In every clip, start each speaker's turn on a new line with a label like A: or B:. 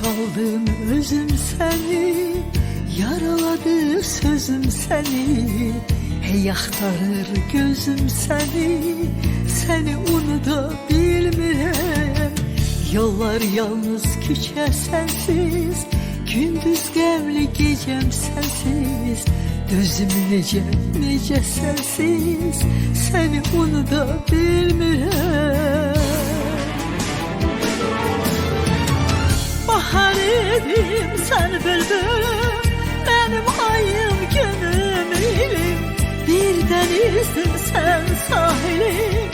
A: çaldım özüm seni, yaraladı sözüm seni. Hey axtarır gözüm seni, seni unuda bilmirəm. Yollar yalnız küçə sensiz, gündüz qəmli gecəm sensiz. Gözüm necə sensiz, seni unuda bilmirəm. Bahar edim sen bülbülüm, benim ayım günüm ilim. Bir denizdim sen sahilim,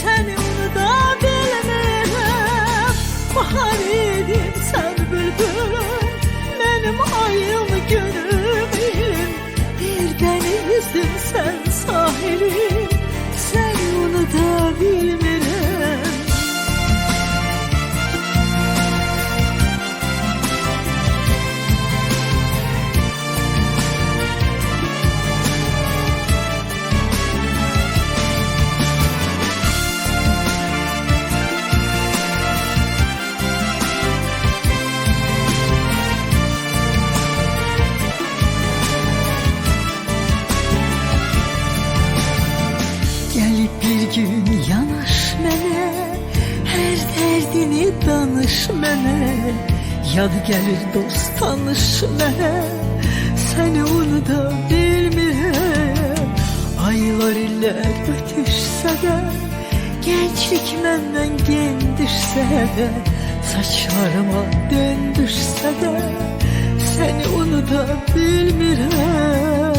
A: seni unuda bilmirəm. Bahar edim sen bülbülüm, benim ayım günüm ilim. Bir denizdim sen sahilim, seni unuda bilmirəm. Gelip bir gün yanaş mənə, her derdini danış mənə. Yad gelir dost tanış mənə, seni unuda bilmirəm. Aylar illər ötüşsə də, gençlik məndən gendirsə də, saçlarıma döndürsə də, seni unuda bilmirəm.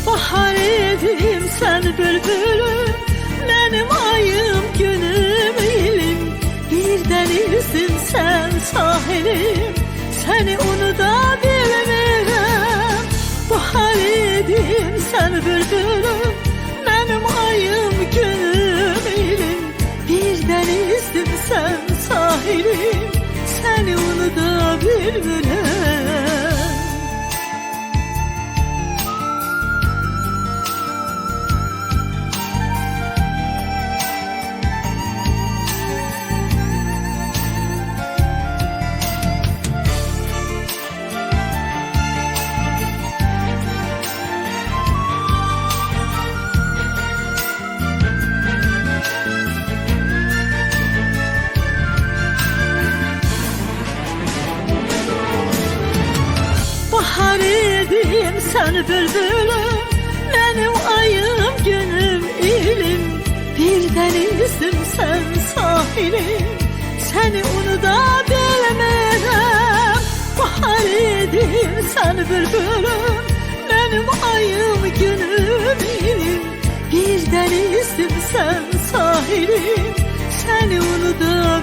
A: Bahar edim sen bülbülüm, benim ayım günüm ilim. Bir denizdim sen sahilim, seni unuda bilmirəm. Bahar edim sen bülbülüm, benim ayım günüm ilim. Bir denizdim sen sahilim, seni unuda bilmirəm. Bahar edim sen bülbülüm, benim ayım günüm ilim. Bir denizdim sen sahilim, seni unuda bilmirəm. Bahar edim sen bülbülüm, benim ayım günüm ilim. Bir denizdim sen sahilim, seni unuda